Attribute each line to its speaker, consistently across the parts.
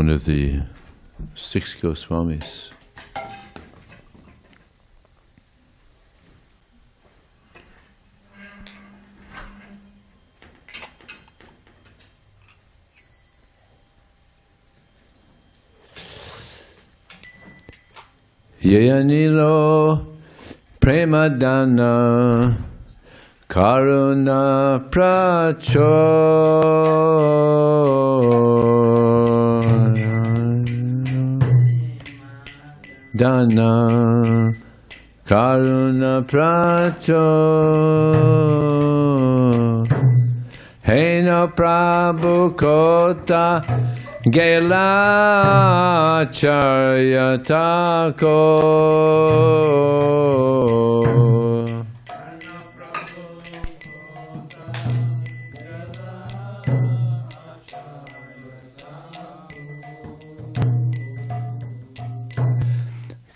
Speaker 1: one of the 6 Goswamis. Yayanilo Premadana Karuna Pracho Dana Karuna Pracho Hena Prabhu Kota Gela Charyatako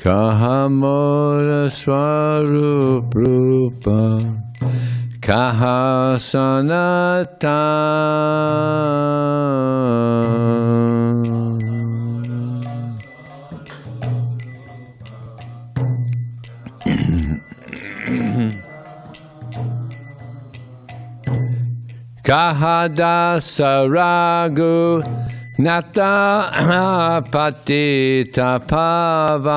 Speaker 1: Kahamora Swarup Rupa Kaha Sanatan Kaha Dasa Ragu Nata Patita Pavan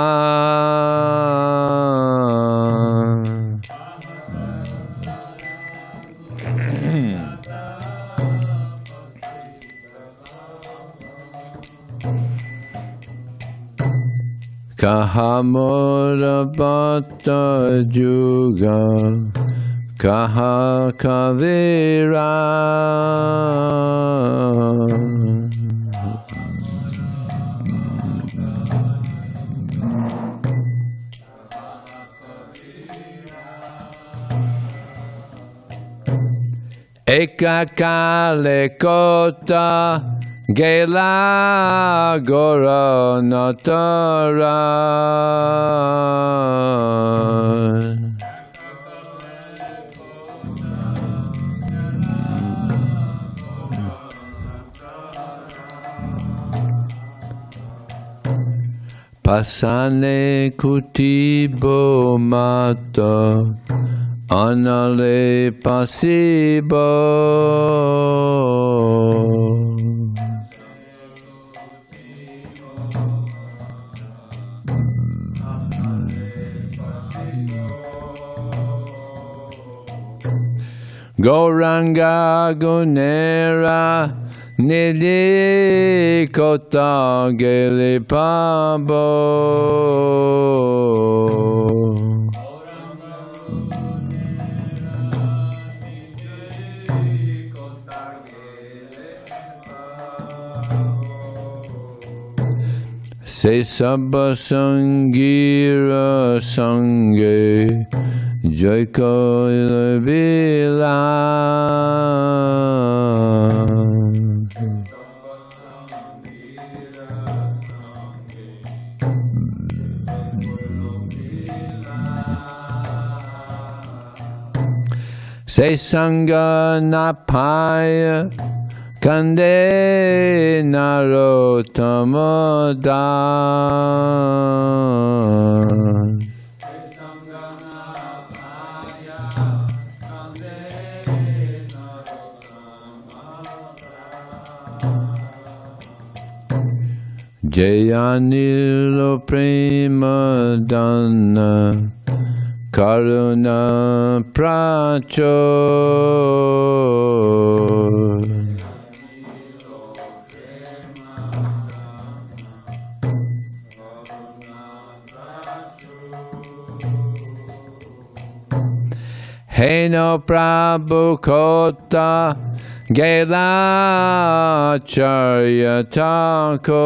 Speaker 1: Kahamora Bhatta Juga Kaha Kavira Eka Kale Kota Gela Gora Natara Pasane Kutibo Mata Anale Pasibo Gauranga Gunera Nidhi Kota Geli Pabo Se Sabba Sangira Sange Joyko Vila Se Sangha Napaya Kande Narottamadan Jayanilo Premadana Karuna Pracho Heno Prabhu Kota Gela Charyatako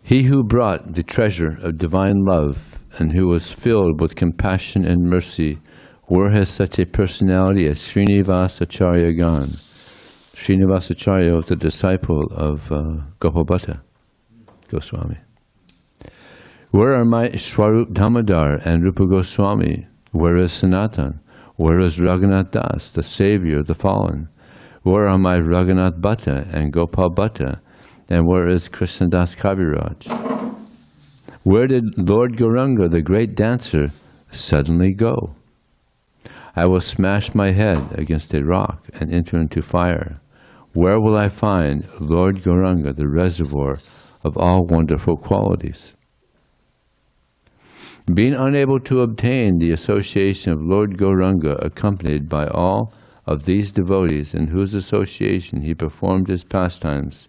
Speaker 1: He who brought the treasure of divine love and who was filled with compassion and mercy, where has such a personality as Srinivas Acharya gone? Srinivasacharya was a disciple of Gopala Bhatta Goswami. Where are my Swarup Damodar and Rupa Goswami? Where is Sanatan? Where is Raghunath Das, the savior of the fallen? Where are my Raghunath Bhatta and Gopal Bhatta? And where is Krishna Das Kaviraj? Where did Lord Gauranga, the great dancer, suddenly go? I will smash my head against a rock and enter into fire. Where will I find Lord Gauranga, the reservoir of all wonderful qualities? Being unable to obtain the association of Lord Gauranga, accompanied by all of these devotees in whose association he performed his pastimes,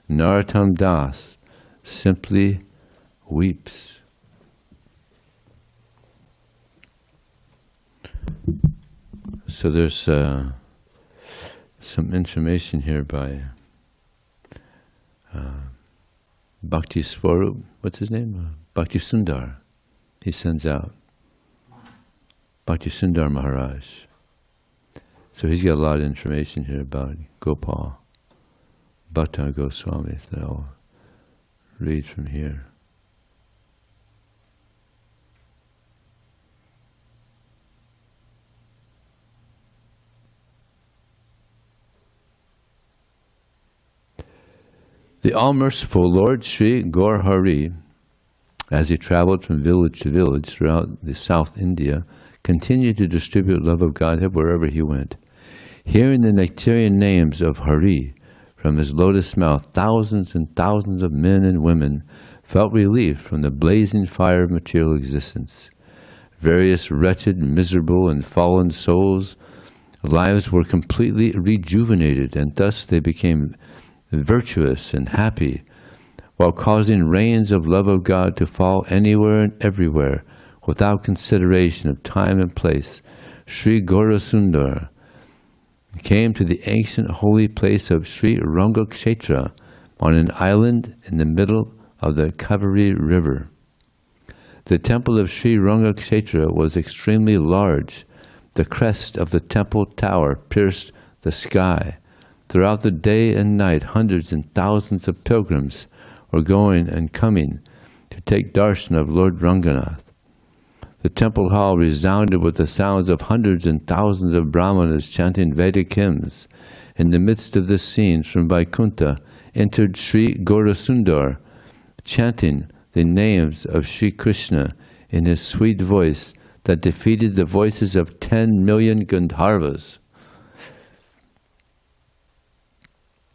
Speaker 1: Narottam Das simply weeps. So there's some information here by Bhakti Swarup, what's his name? Bhakti Sundar. He sends out Bhakti Sundar Maharaj. So he's got a lot of information here about Gopal Bhatta Goswami that I'll read from here. The all-merciful Lord Sri Gaur Hari, as he traveled from village to village throughout the South India, continued to distribute love of Godhead wherever he went. Hearing the nectarian names of Hari from his lotus mouth, thousands and thousands of men and women felt relief from the blazing fire of material existence. Various wretched, miserable, and fallen souls' lives were completely rejuvenated, and thus they became virtuous and happy, while causing rains of love of God to fall anywhere and everywhere without consideration of time and place. Sri Gaurasundar came to the ancient holy place of Sri Rangakshetra on an island in the middle of the Kaveri river. The temple of Sri Rangakshetra was extremely large. The crest of the temple tower pierced the sky. Throughout the day and night, hundreds and thousands of pilgrims were going and coming to take darshan of Lord Ranganath. The temple hall resounded with the sounds of hundreds and thousands of brahmanas chanting Vedic hymns. In the midst of this scene, from Vaikuntha entered Sri Gaurasundar, chanting the names of Sri Krishna in his sweet voice that defeated the voices of 10 million Gandharvas.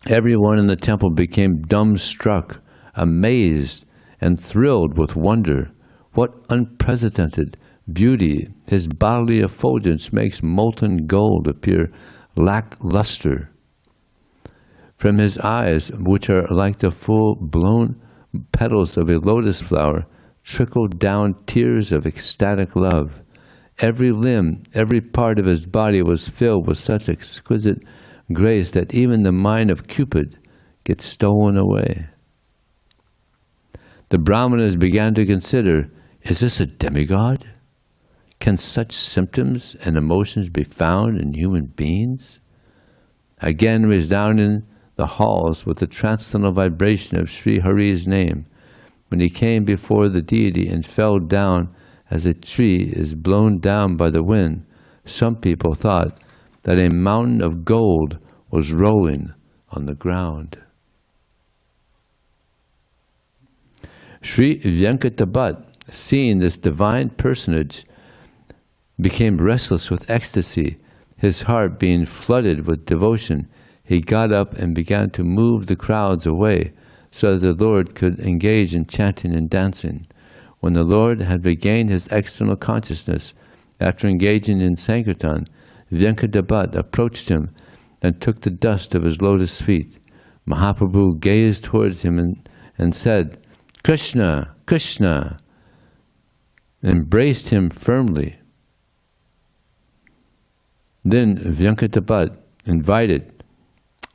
Speaker 1: Everyone in the temple became dumbstruck, amazed, and thrilled with wonder. What unprecedented beauty! His bodily effulgence makes molten gold appear lackluster. From his eyes, which are like the full-blown petals of a lotus flower, trickled down tears of ecstatic love. Every limb, every part of his body was filled with such exquisite grace that even the mind of Cupid gets stolen away. The Brahmanas began to consider, is this a demigod? Can such symptoms and emotions be found in human beings? Again resounding the halls with the transcendental vibration of Sri Hari's name, when he came before the deity and fell down as a tree is blown down by the wind, some people thought that a mountain of gold was rolling on the ground. Sri Venkata, seeing this divine personage, became restless with ecstasy. His heart being flooded with devotion, he got up and began to move the crowds away so that the Lord could engage in chanting and dancing. When the Lord had regained his external consciousness after engaging in Sankirtan, Venkata approached him and took the dust of his lotus feet. Mahaprabhu gazed towards him and said, "Krishna, Krishna," embraced him firmly. Then Venkata invited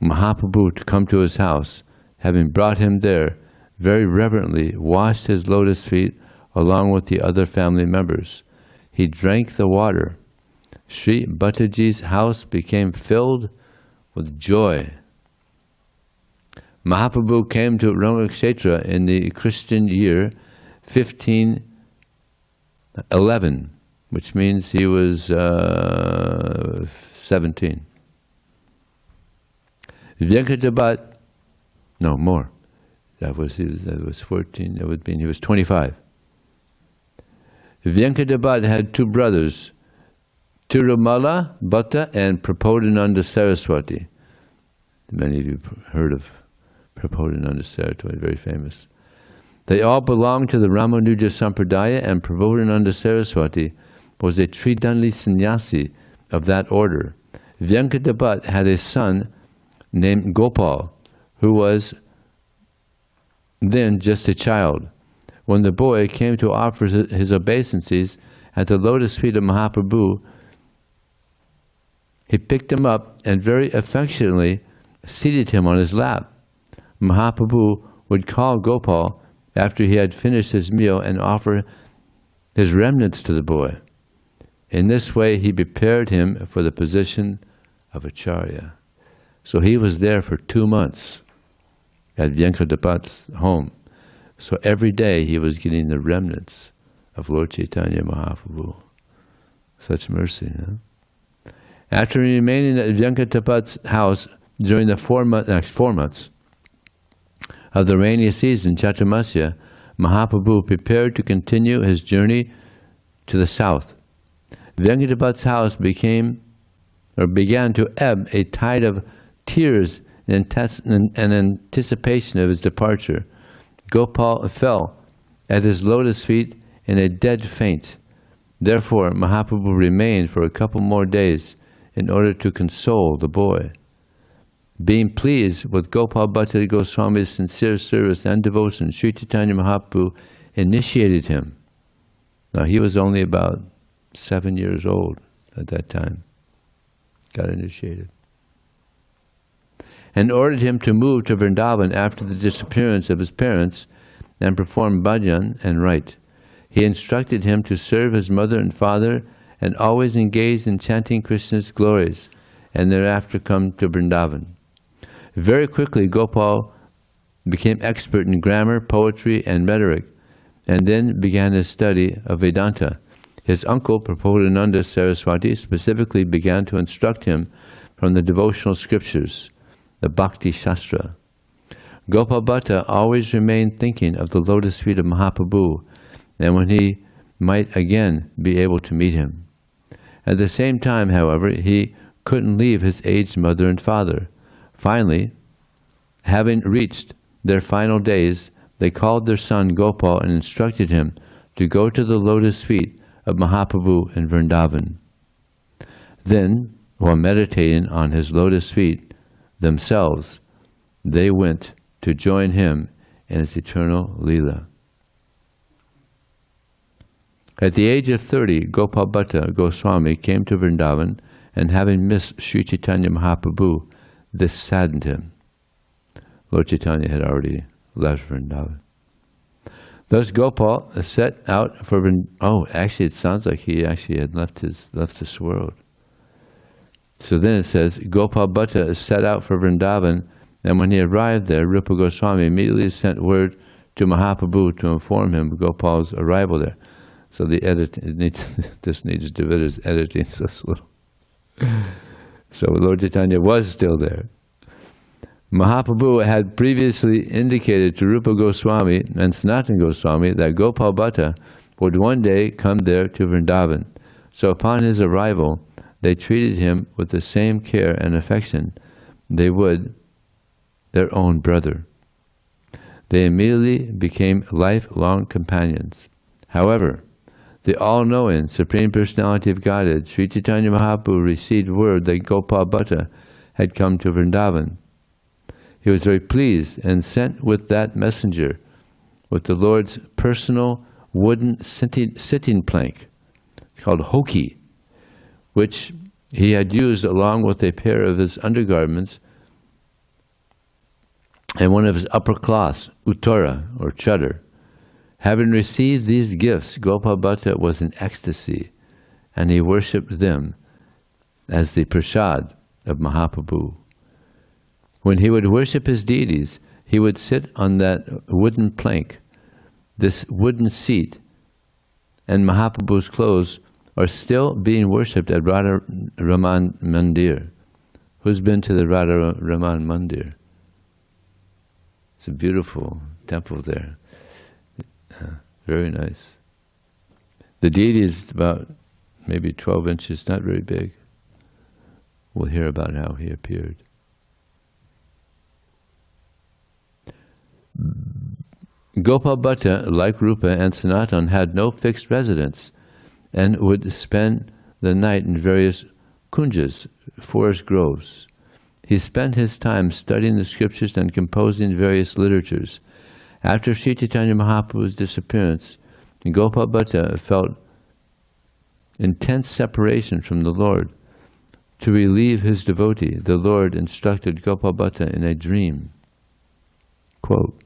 Speaker 1: Mahaprabhu to come to his house. Having brought him there, very reverently washed his lotus feet along with the other family members. He drank the water. Sri Bhattaji's house became filled with joy. Mahaprabhu came to Rangakshetra in the Christian year 1511, which means he was 17. Venkata, no more. That was 14. That would mean he was 25. Venkata had two brothers, Tirumala Bhatta and Prabodhananda Saraswati. Many of you heard of Prabodhananda Saraswati, very famous. They all belonged to the Ramanuja Sampradaya, and Prabodhananda Saraswati was a Tridandi sannyasi of that order. Venkata had a son named Gopal, who was then just a child. When the boy came to offer his obeisances at the lotus feet of Mahaprabhu, he picked him up and very affectionately seated him on his lap. Mahaprabhu would call Gopal after he had finished his meal and offer his remnants to the boy. In this way, he prepared him for the position of Acharya. So he was there for 2 months at Venkatapat's home. So every day he was getting the remnants of Lord Chaitanya Mahaprabhu. Such mercy, huh? After remaining at Venkatapat's house during the 4 months of the rainy season, Chaturmasya, Mahaprabhu prepared to continue his journey to the south. Venkatapat's house began to ebb a tide of tears in anticipation of his departure. Gopal fell at his lotus feet in a dead faint. Therefore, Mahaprabhu remained for a couple more days in order to console the boy. Being pleased with Gopala Bhatta Goswami's sincere service and devotion, Sri Chaitanya Mahaprabhu initiated him. Now he was only about 7 years old at that time. Got initiated. And ordered him to move to Vrindavan after the disappearance of his parents and perform bhajan and rite. He instructed him to serve his mother and father and always engage in chanting Krishna's glories, and thereafter come to Vrindavan. Very quickly, Gopal became expert in grammar, poetry, and rhetoric, and then began his study of Vedanta. His uncle, Prabodhananda Saraswati, specifically began to instruct him from the devotional scriptures, the Bhakti Shastra. Gopala Bhatta always remained thinking of the lotus feet of Mahaprabhu, and when he might again be able to meet him. At the same time, however, he couldn't leave his aged mother and father. Finally, having reached their final days, they called their son Gopal and instructed him to go to the lotus feet of Mahaprabhu in Vrindavan. Then, while meditating on his lotus feet themselves, they went to join him in his eternal Leela. At the age of 30, Gopala Bhatta Goswami came to Vrindavan, and having missed Sri Chaitanya Mahaprabhu, this saddened him. Lord Chaitanya had already left Vrindavan. Thus Gopal set out for actually it sounds like he actually had left this world. So then it says, Gopal Bhatta set out for Vrindavan, and when he arrived there, Rupa Goswami immediately sent word to Mahaprabhu to inform him of Gopal's arrival there. So the this needs Davida's editing so slow. So Lord Chaitanya was still there. Mahaprabhu had previously indicated to Rupa Goswami and Sanatana Goswami that Gopala Bhatta would one day come there to Vrindavan. So upon his arrival, they treated him with the same care and affection they would their own brother. They immediately became lifelong companions. However, the all-knowing Supreme Personality of Godhead, Sri Chaitanya Mahaprabhu, received word that Gopala Bhatta had come to Vrindavan. He was very pleased and sent with that messenger with the Lord's personal wooden sitting plank called hoki, which he had used along with a pair of his undergarments and one of his upper cloths, uttara or chadar. Having received these gifts, Gopala Bhatta was in ecstasy, and he worshipped them as the prasad of Mahaprabhu. When he would worship his deities, he would sit on that wooden plank, this wooden seat, and Mahaprabhu's clothes are still being worshipped at Radha Raman Mandir. Who's been to the Radha Raman Mandir? It's a beautiful temple there. Very nice. The deity is about maybe 12 inches, not very big. We'll hear about how he appeared. Gopala Bhatta, like Rupa and Sanatan, had no fixed residence and would spend the night in various kunjas, forest groves. He spent his time studying the scriptures and composing various literatures. After Sri Chaitanya Mahaprabhu's disappearance, Gopala Bhatta felt intense separation from the Lord. To relieve his devotee, the Lord instructed Gopala Bhatta in a dream. Quote,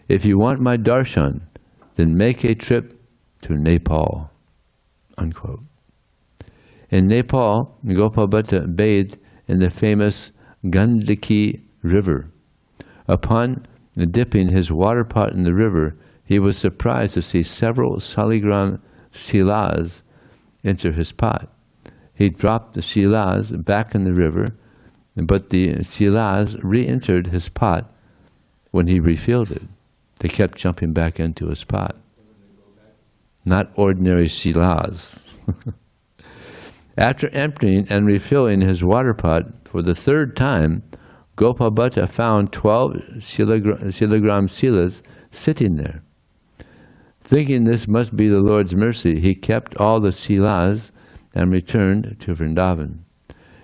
Speaker 1: "If you want my darshan, then make a trip to Nepal." Unquote. In Nepal, Gopala Bhatta bathed in the famous Gandaki river. Upon dipping his water pot in the river, he was surprised to see several saligram silas enter his pot. He dropped the silas back in the river, but the silas re-entered his pot when he refilled it. They kept jumping back into his pot. Not ordinary silas. After emptying and refilling his water pot for the third time, Gopala Bhatta found 12 silagram silas sitting there. Thinking this must be the Lord's mercy, he kept all the silas and returned to Vrindavan.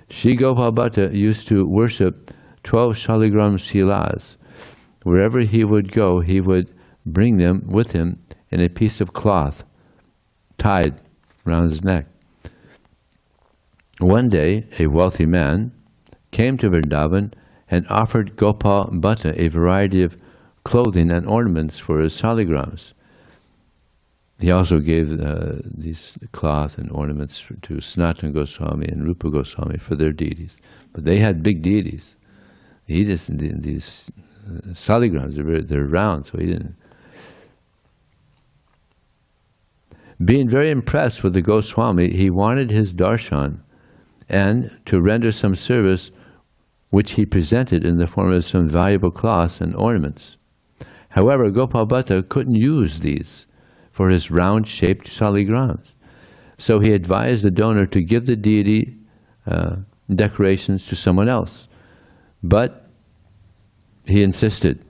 Speaker 1: Sri Gopala Bhatta used to worship 12 shaligram silas. Wherever he would go, he would bring them with him in a piece of cloth tied around his neck. One day, a wealthy man came to Vrindavan and offered Gopala Bhatta a variety of clothing and ornaments for his saligrams. He also gave these cloth and ornaments to Sanatana Goswami and Rupa Goswami for their deities. But they had big deities. He just, these saligrams, they're round, so he didn't. Being very impressed with the Goswami, he wanted his darshan and to render some service which he presented in the form of some valuable cloths and ornaments. However, Gopala Bhatta couldn't use these for his round-shaped saligrams. So he advised the donor to give the deity decorations to someone else. But he insisted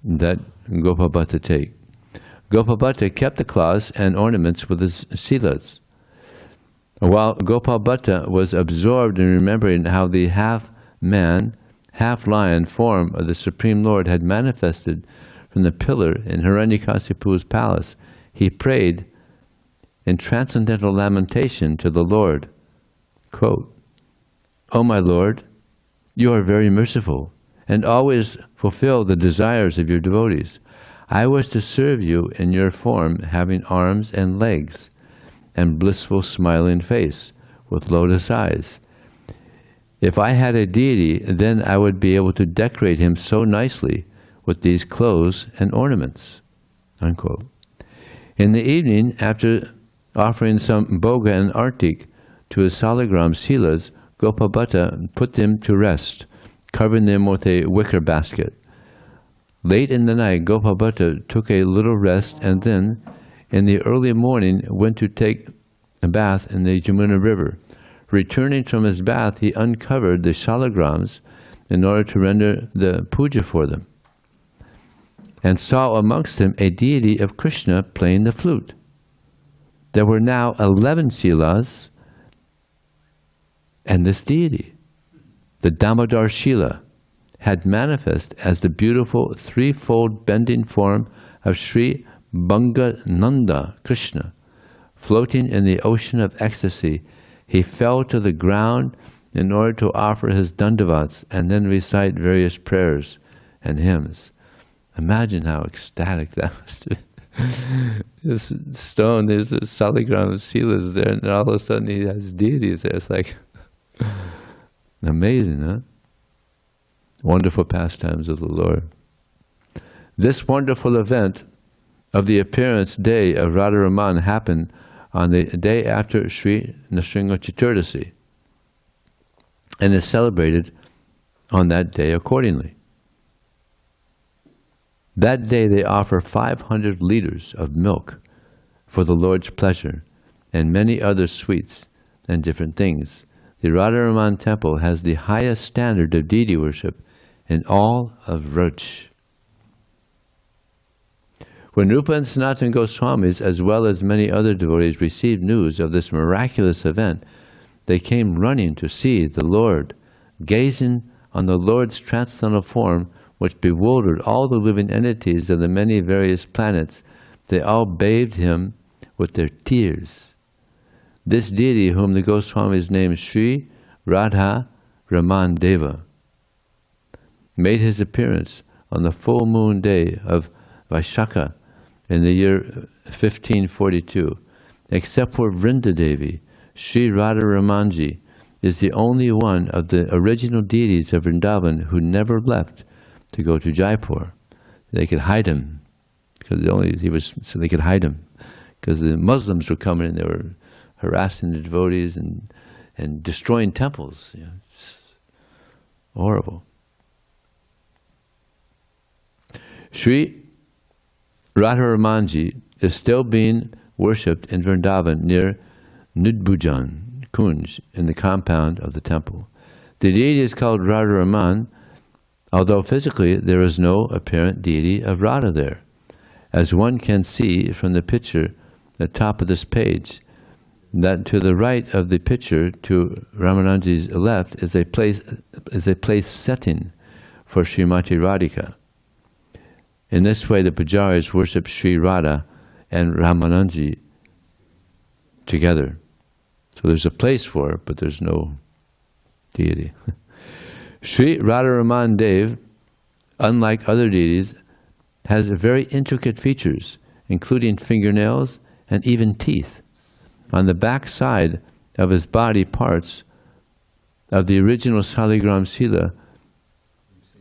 Speaker 1: that Gopala Bhatta take. Gopala Bhatta kept the cloths and ornaments with his silas. While Gopala Bhatta was absorbed in remembering how the half-man, half-lion form of the Supreme Lord had manifested from the pillar in Hiranyakasipu's palace, he prayed in transcendental lamentation to the Lord, quote, "O my Lord, you are very merciful and always fulfill the desires of your devotees. I was to serve you in your form, having arms and legs and blissful smiling face with lotus eyes. If I had a deity, then I would be able to decorate him so nicely with these clothes and ornaments." Unquote. In the evening, after offering some bhoga and artik to his saligram silas, Gopala Bhatta put them to rest, covering them with a wicker basket. Late in the night, Gopala Bhatta took a little rest and then, in the early morning, went to take a bath in the Yamuna River. Returning from his bath, he uncovered the shaligrams in order to render the puja for them, and saw amongst them a deity of Krishna playing the flute. There were now 11 silas, and this deity, the Damodar Shila, had manifest as the beautiful threefold bending form of Sri Bangananda Krishna. Floating in the ocean of ecstasy, he fell to the ground in order to offer his dandavats and then recite various prayers and hymns. Imagine how ecstatic that must be. This stone, there's a saligram of silas there, and all of a sudden he has deities there. It's like amazing, huh? Wonderful pastimes of the Lord. This wonderful event of the appearance day of Radharaman happened on the day after Sri Nrsimha Chaturdasi and is celebrated on that day accordingly. That day they offer 500 liters of milk for the Lord's pleasure and many other sweets and different things. The Radharaman temple has the highest standard of deity worship in all of Vraj. When Rupa and Sanatana Goswamis, as well as many other devotees, received news of this miraculous event, they came running to see the Lord. Gazing on the Lord's transcendental form, which bewildered all the living entities of the many various planets, they all bathed him with their tears. This deity, whom the Goswamis named Sri Radha Raman Deva, made his appearance on the full moon day of Vaishakha in the year 1542. Except for Vrindadevi, Sri Radharamanji is the only one of the original deities of Vrindavan who never left to go to Jaipur. They could hide him because so they could hide him because the Muslims were coming and they were harassing the devotees and destroying temples. You know, it's horrible. Sri Radharamanji is still being worshipped in Vrindavan near Nudbhujan Kunj in the compound of the temple. The deity is called Radharaman, although physically there is no apparent deity of Radha there. As one can see from the picture at the top of this page, that to the right of the picture, to Ramananji's left, is a place setting for Srimati Radhika. In this way, the pujaris worship Sri Radha and Ramananji together. So there's a place for it, but there's no deity. Sri Radharaman Dev, unlike other deities, has very intricate features, including fingernails and even teeth. On the back side of his body, parts of the original Saligram Sila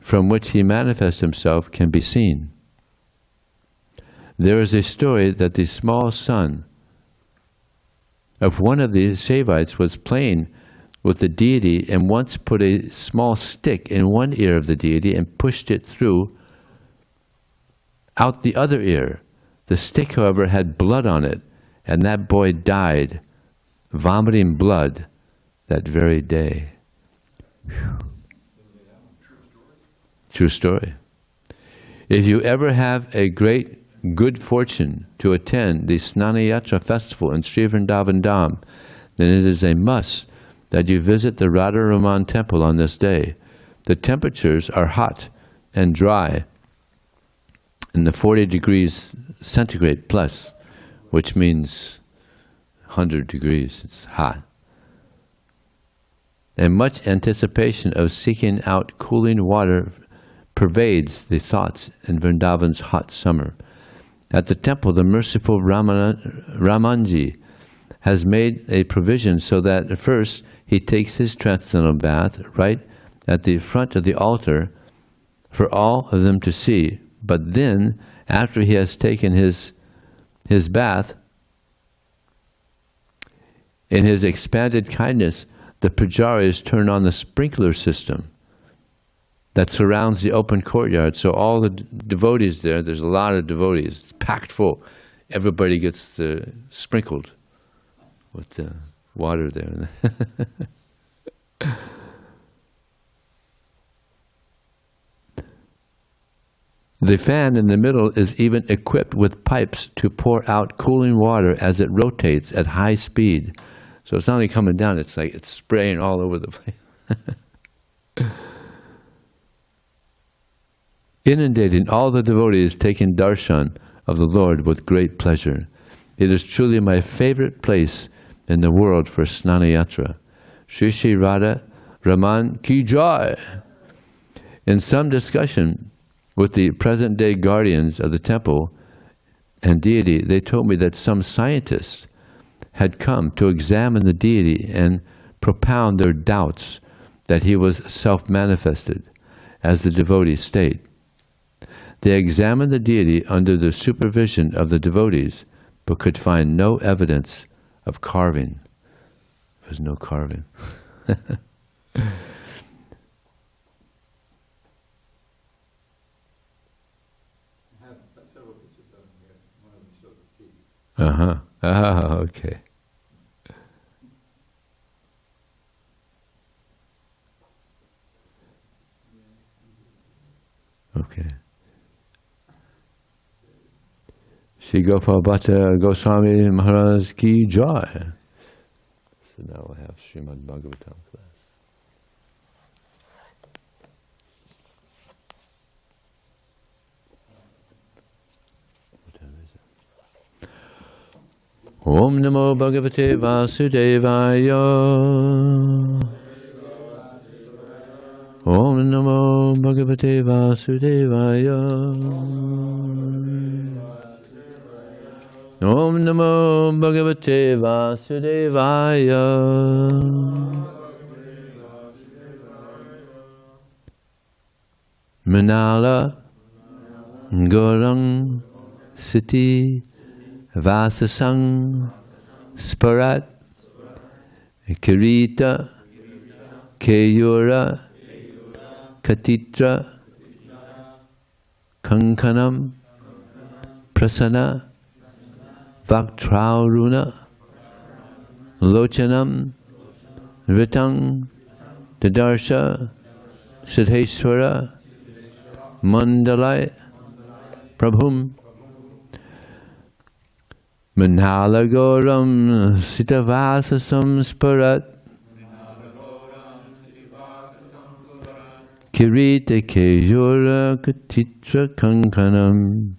Speaker 1: from which he manifests himself can be seen. There is a story that the small son of one of the Sevites was playing with the deity and once put a small stick in one ear of the deity and pushed it through out the other ear. The stick, however, had blood on it, and that boy died, vomiting blood that very day. Whew. True story. If you ever have a great good fortune to attend the Snanayatra festival in Sri Vrindavan Dham, then it is a must that you visit the Radharaman temple on this day. The temperatures are hot and dry in the 40 degrees centigrade plus, which means 100 degrees. It's hot. And much anticipation of seeking out cooling water pervades the thoughts in Vrindavan's hot summer. At the temple, the merciful Ramanji has made a provision so that at first he takes his transcendental bath right at the front of the altar for all of them to see. But then, after he has taken his bath, in his expanded kindness, the pujaris turn on the sprinkler system that surrounds the open courtyard. So all the devotees there's a lot of devotees, it's packed full. Everybody gets sprinkled with the water there. The fan in the middle is even equipped with pipes to pour out cooling water as it rotates at high speed. So it's not only coming down, it's like it's spraying all over the place. Inundating all the devotees taking darshan of the Lord with great pleasure. It is truly my favorite place in the world for Snanayatra. Shri Shri Radha Raman Ki Jai. In some discussion with the present-day guardians of the temple and deity, they told me that some scientists had come to examine the deity and propound their doubts that he was self-manifested, as the devotees state. They examined the deity under the supervision of the devotees, but could find no evidence of carving. There was no carving. Okay. Okay. Shri Gopala Bhatta Goswami Maharaj ki jai. So now we'll have Srimad Bhagavatam class. What time is it? Om Namo Bhagavate Vasudevaya. Om Namo Bhagavate Vasudevaya. Om Namo Bhagavate Vasudevaya. Manala Gorang Siti Vasasang Sparat Kirita Keyura Katitra Kankanam Prasana Vaktrauruna Lochanam Ritang Dadarsha Siddheswara Mandalai Prabhum Manhalagoram Sitavasasam Sparat Kirita Keyura Katitra Kankanam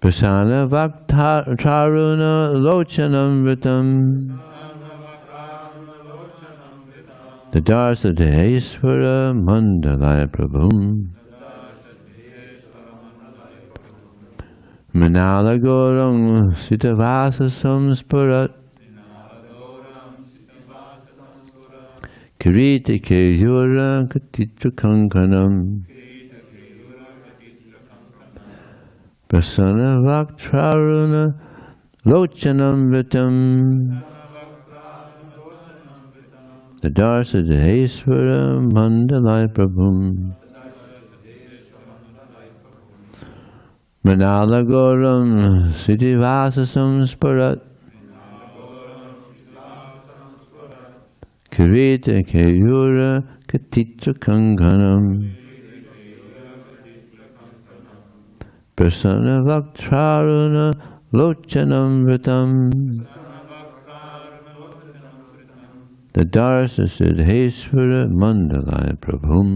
Speaker 1: Prasana Vaktaruna Lochanam Vritam Dadarsa Dehesvara Mandalaya Prabhum Manalagoram Sitavasasam Sparat Kirita Keyura Katitra Kankanam Prasana Vaktraruna Lochanam Vritam Dadarsa Dehesvara Mandalaya Prabhum Manalagoram Siddhivasasam Sparat Kirita Keyura Katitra Kankanam Prasana Vaktraruna Lochanam Vritam Dadarsa Siddhesvara Mandalaya Prabhum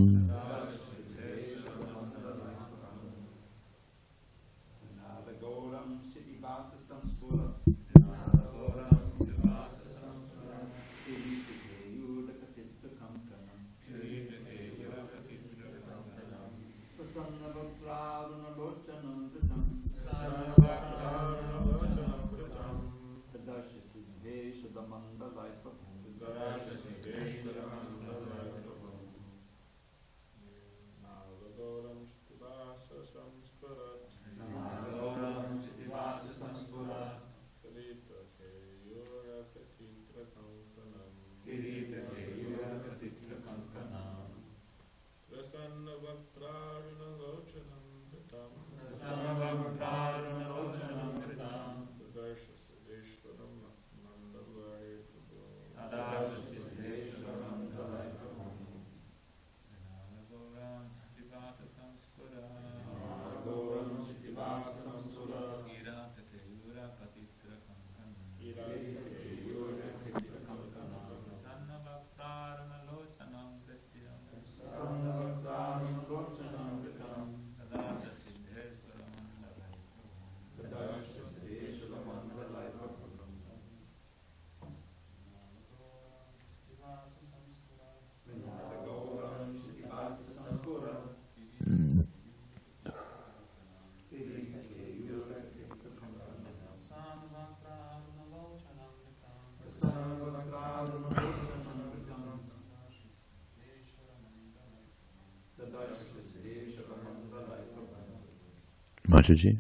Speaker 1: Mataji?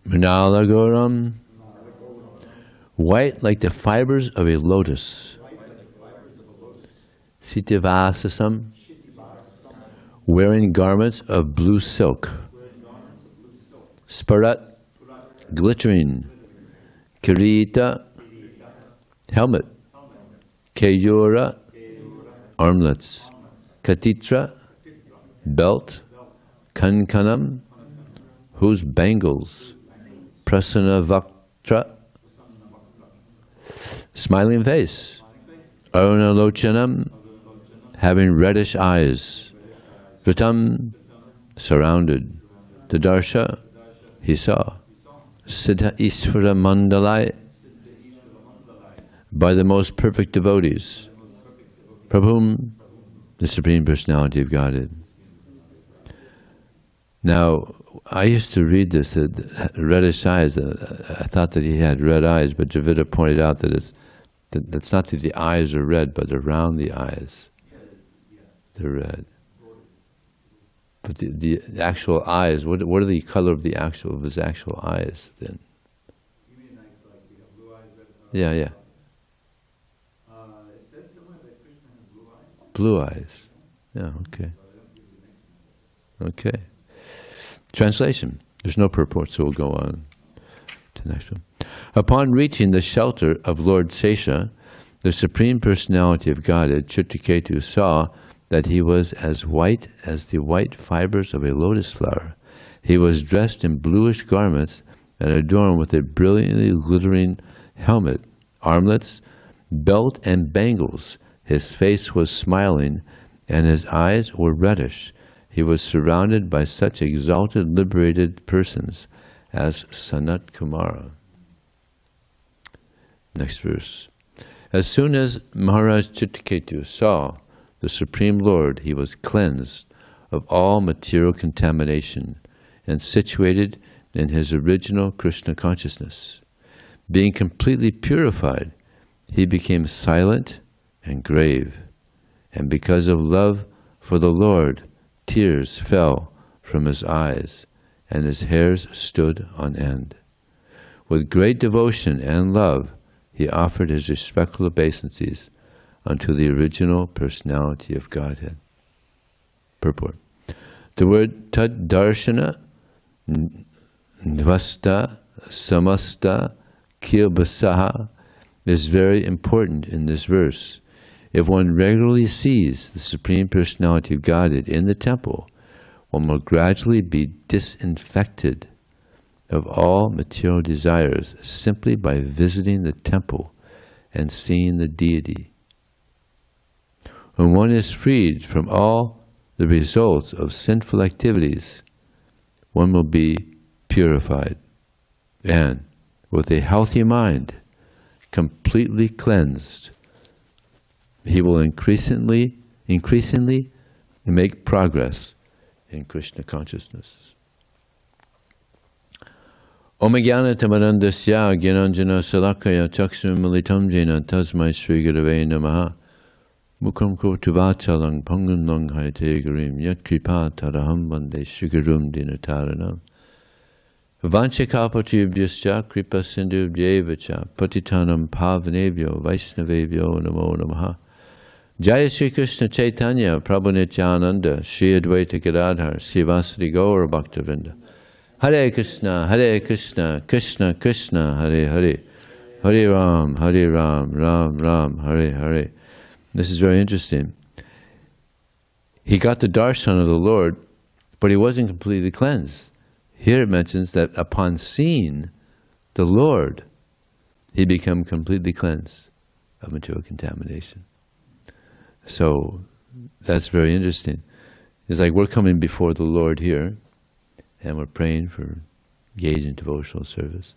Speaker 1: Mrinalagoram, white like the fibers of a lotus. Sitivasasam, wearing garments of blue silk. Sparat, glittering. Kirita, helmet. Keyura, armlets. Katitra, belt. Kankanam, whose bangles. Prasanavaktra, smiling face. Arunalochanam, having reddish eyes. Vritam, surrounded. Tadarsha, he saw. Siddha Isvara Mandalai, by the most perfect devotees. Prabhum, the Supreme Personality of Godhead. Now, I used to read this, reddish eyes. I thought that he had red eyes, but Javita pointed out that it's not that the eyes are red, but around the eyes they're red. But the actual eyes, what are the color of his actual eyes then?
Speaker 2: You mean like we have blue eyes, red eyes?
Speaker 1: Yeah.
Speaker 2: It says somewhere that Krishna has blue eyes.
Speaker 1: Blue eyes. Yeah, okay. Okay. Translation. There's no purport, so we'll go on to the next one. Upon reaching the shelter of Lord Sesha, the Supreme Personality of Godhead, Chitraketu, saw that he was as white as the white fibers of a lotus flower. He was dressed in bluish garments and adorned with a brilliantly glittering helmet, armlets, belt, and bangles. His face was smiling, and his eyes were reddish. He was surrounded by such exalted, liberated persons as Sanat Kumara. Next verse. As soon as Maharaj Chitraketu saw the Supreme Lord, he was cleansed of all material contamination and situated in his original Krishna consciousness. Being completely purified, he became silent and grave, and because of love for the Lord, tears fell from his eyes, and his hairs stood on end. With great devotion and love, he offered his respectful obeisances unto the original personality of Godhead. Purport. The word tad darshana, nvasta, samasta, kilbasaha is very important in this verse. If one regularly sees the Supreme Personality of Godhead in the temple, one will gradually be disinfected of all material desires simply by visiting the temple and seeing the Deity. When one is freed from all the results of sinful activities, one will be purified and, with a healthy mind, completely cleansed. He will increasingly make progress in Krishna consciousness. Om Jnana Tamarandasya Gyananjana Salakaya Chakshur Militam Jena Tasmai Sri Gurave Namaha Mukham Kotuvatalang Pangun Longhai Tegarim Yat Kripa Taraham Vande Shrigurum Dinataranam Vanchakapatubhyascha Kripa Sindhubhyevacha Patitanam Pavanebhyo Vaishnavebhyo Namo Namaha Jaya Sri Krishna Chaitanya Prabhu Nityananda Shri Advaita Gadadhar Srivasadi Gaura Bhaktavinda Hare Krishna, Krishna Krishna, Hare Hare, Hare Ram, Ram Ram, Hare Hare. This is very interesting. He got the darshan of the Lord, but he wasn't completely cleansed. Here it mentions that upon seeing the Lord, he became completely cleansed of material contamination. So that's very interesting. It's like we're coming before the Lord here, and we're praying for engaging in devotional service.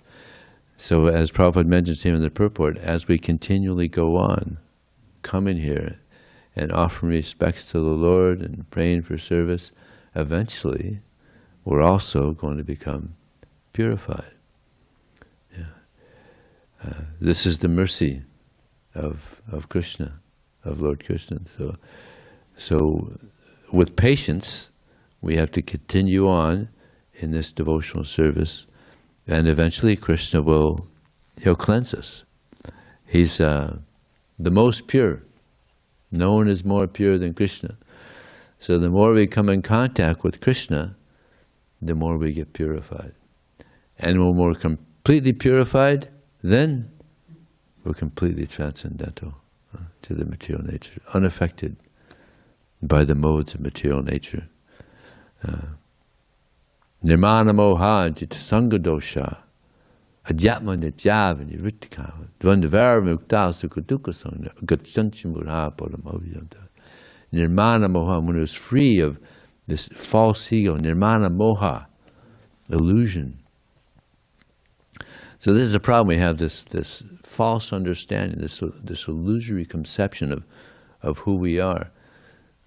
Speaker 1: So as Prabhupada mentions here in the purport, as we continually go on, coming here and offering respects to the Lord and praying for service, eventually we're also going to become purified. Yeah. This is the mercy of Krishna, of Lord Krishna. So with patience, we have to continue on in this devotional service, and eventually Krishna he'll cleanse us. He's the most pure. No one is more pure than Krishna. So the more we come in contact with Krishna, the more we get purified. And when we're completely purified, then we're completely transcendental to the material nature, unaffected by the modes of material nature. Nirmana moha jita sangadosha adhyatma nityava nirrittika dvandavara mukta sukha sangha gatsanchimurha paramaviyanta. Nirmana moha, when it was free of this false ego, nirmana moha, illusion. So this is the problem we have, this false understanding, this illusory conception of who we are.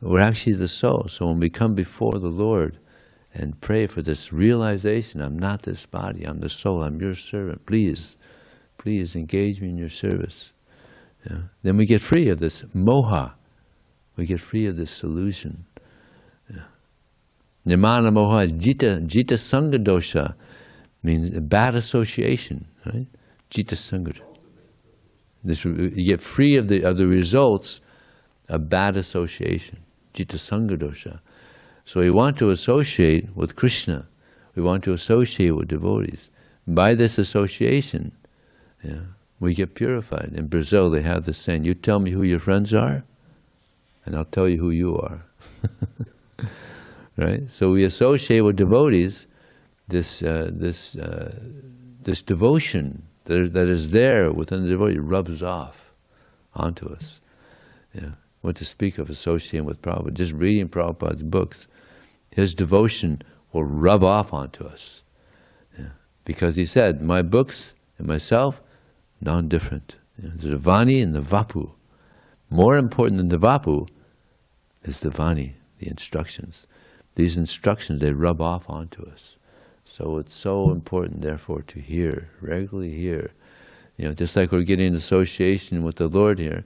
Speaker 1: We're actually the soul. So when we come before the Lord and pray for this realization, I'm not this body, I'm the soul, I'm your servant, please engage me in your service. Yeah. Then we get free of this moha, we get free of this illusion. Nirmana moha jita sangha dosha means bad association, right? Jita sangha. You get free of the results of bad association. Jita sangha dosha. So we want to associate with Krishna. We want to associate with devotees. By this association, we get purified. In Brazil, they have this saying, you tell me who your friends are, and I'll tell you who you are. Right? So we associate with devotees this devotion that is there within the devotee rubs off onto us. Yeah. What to speak of associating with Prabhupada, just reading Prabhupada's books, his devotion will rub off onto us. Yeah. Because he said, my books and myself, non-different. There's the Vani and the Vapu. More important than the Vapu is the Vani, the instructions. These instructions, they rub off onto us. So it's so important, therefore, to hear, regularly hear. Just like we're getting association with the Lord here,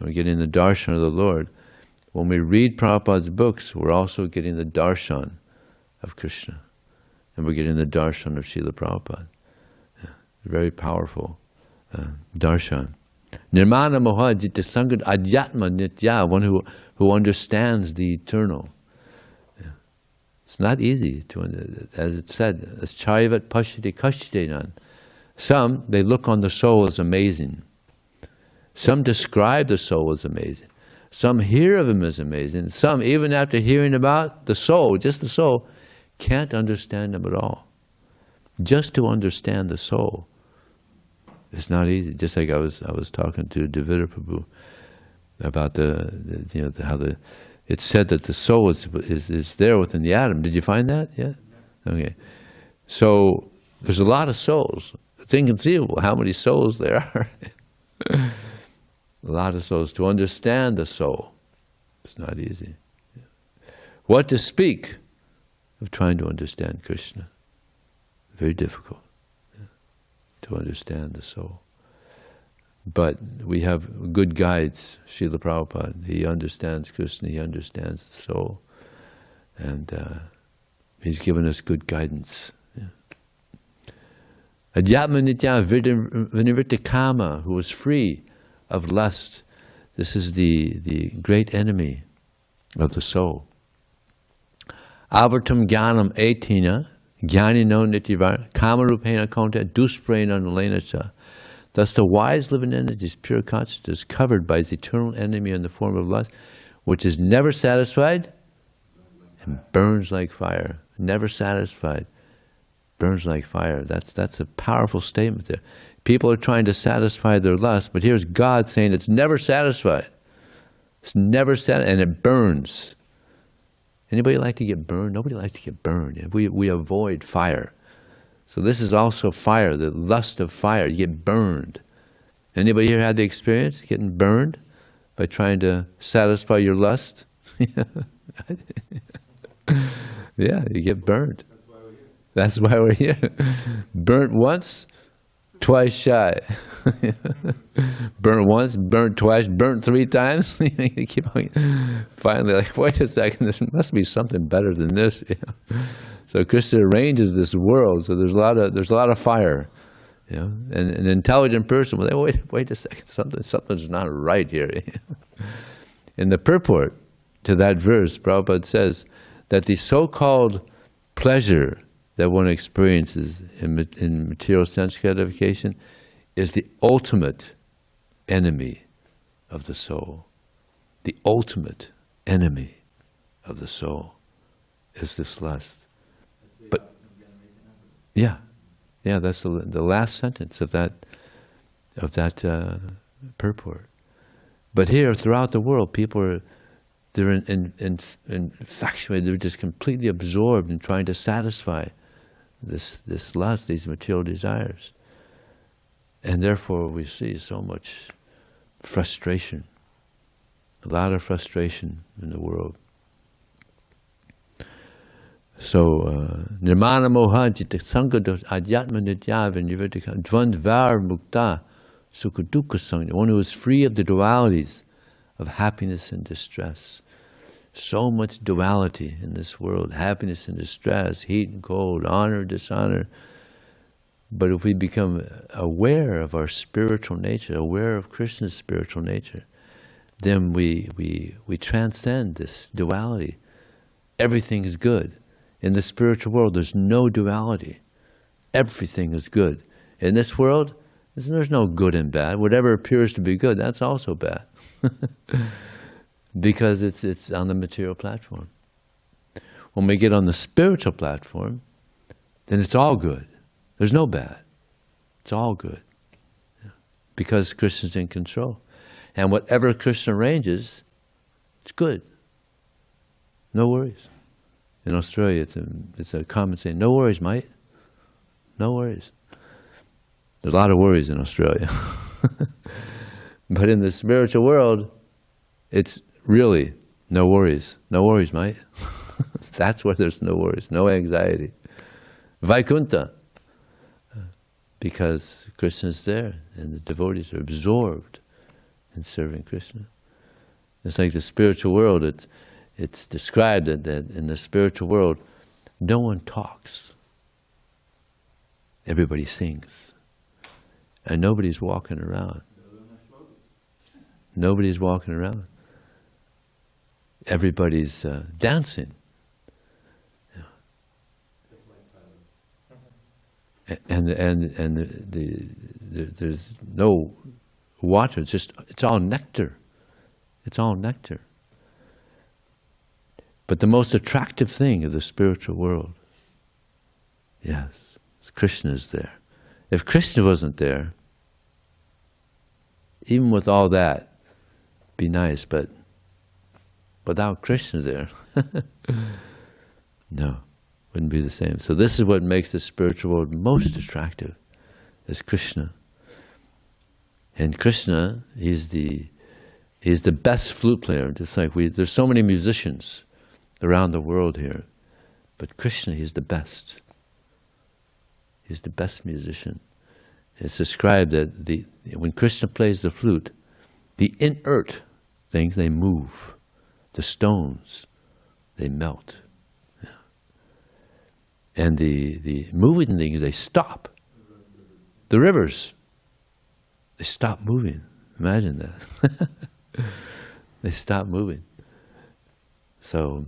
Speaker 1: we're getting the darshan of the Lord. When we read Prabhupada's books, we're also getting the darshan of Krishna. And we're getting the darshan of Srila Prabhupada. Yeah, very powerful darshan. Nirmana moha jita sangha adhyatma nitya, one who understands the eternal. Yeah. It's not easy to, as it said, as charivat pashyate kashyatenan. Some, they look on the soul as amazing. Some describe the soul as amazing. Some hear of him as amazing. Some, even after hearing about the soul, just the soul, can't understand him at all. Just to understand the soul, it's not easy. Just like I was talking to Devita Prabhu about it's said that the soul is there within the atom. Did you find that? Yeah? Okay. So there's a lot of souls. It's inconceivable how many souls there are. A lot of souls. To understand the soul, it's not easy. What to speak of trying to understand Krishna? Very difficult to understand the soul. But we have good guides, Srila Prabhupada. He understands Krishna, he understands the soul. And he's given us good guidance. Adhyatma nitya vinivritta kama, who was free of lust. This is the great enemy of the soul. Avartam jnanam etina jnanino nityavar kamarupena konta dusprena nalenacha. Thus the wise living entity's pure consciousness is covered by his eternal enemy in the form of lust, which is never satisfied and burns like fire. Never satisfied, burns like fire. That's a powerful statement there. People are trying to satisfy their lust, but here's God saying it's never satisfied. It's never satisfied, and it burns. Anybody like to get burned? Nobody likes to get burned. We avoid fire. So this is also fire, the lust of fire. You get burned. Anybody here had the experience getting burned by trying to satisfy your lust? Yeah, you get burned. That's why we're here. Burnt once, twice shy. Burnt once, burnt twice, burnt 3 times. You keep on, finally, like, wait a second, there must be something better than this. So Krishna arranges this world. So there's a lot of fire. And an intelligent person will say, wait a second, something's not right here. In the purport to that verse, Prabhupada says that the so-called pleasure that one experiences in material sense gratification is the ultimate enemy of the soul. The ultimate enemy of the soul is this lust. But yeah, that's the last sentence of that purport. But here, throughout the world, people they're infatuated. They're just completely absorbed in trying to satisfy this lust, these material desires. And therefore we see so much frustration, a lot of frustration in the world. So, nirmana moha jita sangados adhyatma nitya vinyavitika dvandvar mukta sukha dukkha sangha, one who is free of the dualities of happiness and distress. So much duality in this world, happiness and distress, heat and cold, honor, dishonor. But if we become aware of our spiritual nature, aware of Krishna's spiritual nature, then we transcend this duality. Everything is good. In the spiritual world, there's no duality. Everything is good. In this world, there's no good and bad. Whatever appears to be good, that's also bad. Because it's on the material platform. When we get on the spiritual platform, then it's all good. There's no bad. It's all good. Because Krishna's in control. And whatever Krishna arranges, it's good. No worries. In Australia, it's a common saying, no worries, mate. No worries. There's a lot of worries in Australia. But in the spiritual world, it's really no worries. No worries, mate. That's where there's no worries, no anxiety. Vaikuntha. Because Krishna's there and the devotees are absorbed in serving Krishna. It's like the spiritual world, it's described that in the spiritual world, no one talks. Everybody sings. And nobody's walking around. Nobody's walking around. Everybody's dancing. And there's no water. It's all nectar. It's all nectar. But the most attractive thing of the spiritual world, yes, Krishna is there. If Krishna wasn't there, even with all that, be nice, but without Krishna there, no, wouldn't be the same. So this is what makes the spiritual world most attractive, is Krishna. And Krishna, he's the best flute player. Just like there's so many musicians around the world here, but Krishna, he's the best. He's the best musician. It's described that when Krishna plays the flute, the inert things, they move. The stones, they melt. Yeah. And the moving things, they stop. The rivers, they stop moving. Imagine that. They stop moving. So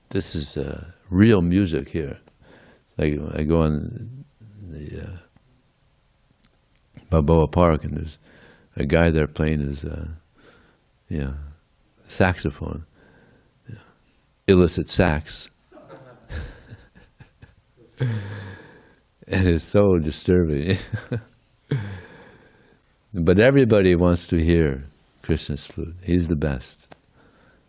Speaker 1: this is real music here. Like I go on the Balboa Park, and there's a guy there playing his saxophone, illicit sax. And it's so disturbing. But everybody wants to hear Krishna's flute. He's the best.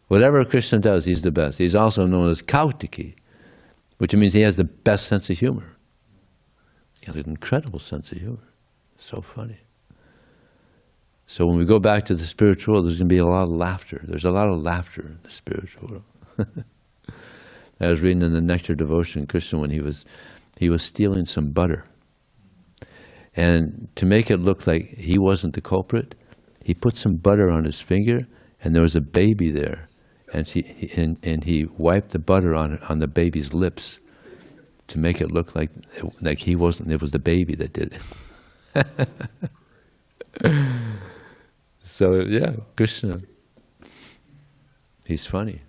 Speaker 1: Whatever Krishna does, he's the best. He's also known as Kautiki, which means he has the best sense of humor. Got an incredible sense of humor. So funny. So when we go back to the spiritual world, there's going to be a lot of laughter. There's a lot of laughter in the spiritual world. I was reading in the Nectar Devotion, Krishna, when he was stealing some butter. And to make it look like he wasn't the culprit, he put some butter on his finger, and there was a baby there. And he wiped the butter on the baby's lips to make it look like he wasn't, it was the baby that did it. So yeah, Krishna, he's funny.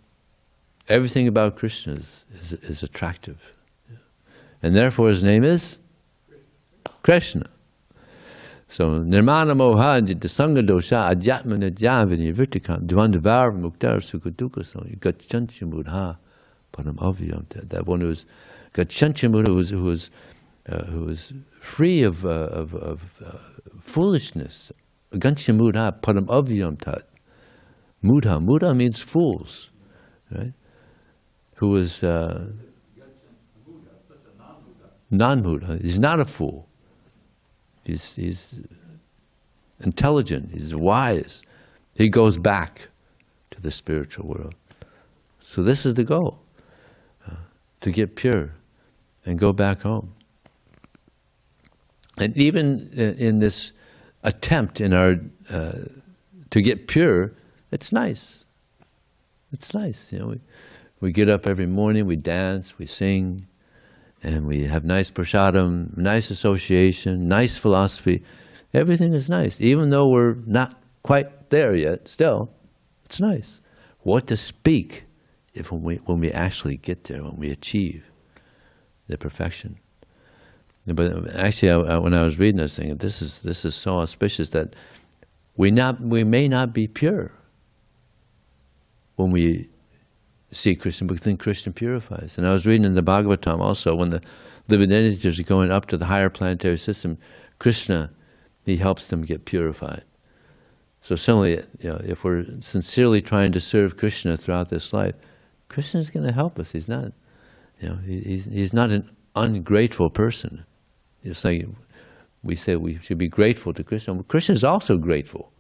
Speaker 1: Everything about Krishna is attractive. And therefore his name is Kṛṣṇa. So nirmana moha sanga dosha adhyatma nidhyavini virtikam dvandavar muktar sukadukasam gachancha mudha param avyam. That one who was gachancha mudha, who was free of foolishness. Gachancha mudha param avyam tat. Mudha means fools, right? Who was non-mudha. He's not a fool. He's intelligent, he's wise. He goes back to the spiritual world. So this is the goal, to get pure and go back home. And even in this attempt in our to get pure, it's nice. It's nice, you know. We get up every morning, we dance, we sing, and we have nice prasadam, nice association, nice philosophy. Everything is nice. Even though we're not quite there yet, still, it's nice. What to speak when we actually get there, when we achieve the perfection. But actually, when I was reading this thing, this is so auspicious that we may not be pure when we see Krishna, but then Krishna purifies. And I was reading in the Bhagavatam also, when the living entities are going up to the higher planetary system, Krishna, he helps them get purified. So similarly, you know, if we're sincerely trying to serve Krishna throughout this life, Krishna is going to help us. He's not, you know, he's not an ungrateful person. It's like we say we should be grateful to Krishna. Krishna is also grateful.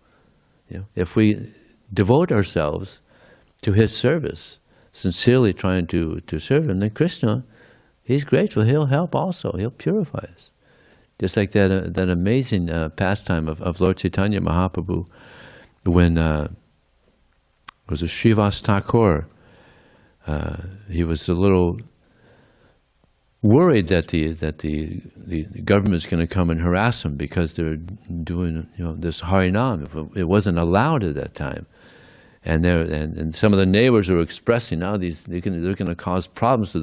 Speaker 1: You know, if we devote ourselves to his service, sincerely trying to serve him, then Krishna, he's grateful. He'll help also. He'll purify us. Just like that amazing pastime of Lord Chaitanya Mahaprabhu, when it was a Srivas Thakur. He was a little worried that the government's going to come and harass him because they're doing, you know, this Harinam. It wasn't allowed at that time. And some of the neighbors were expressing, now they're going to cause problems, so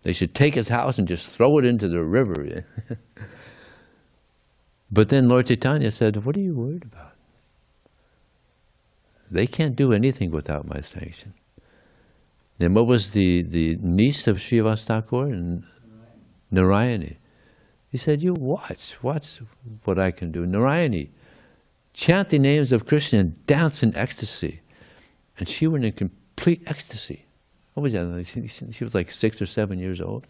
Speaker 1: they should take his house and just throw it into the river. But then Lord Chaitanya said, what are you worried about? They can't do anything without my sanction. And what was the niece of Srivas Thakur? Narayani. He said, you watch what I can do. Narayani, chant the names of Krishna and dance in ecstasy. And she went in complete ecstasy. What was that? She was like 6 or 7 years old.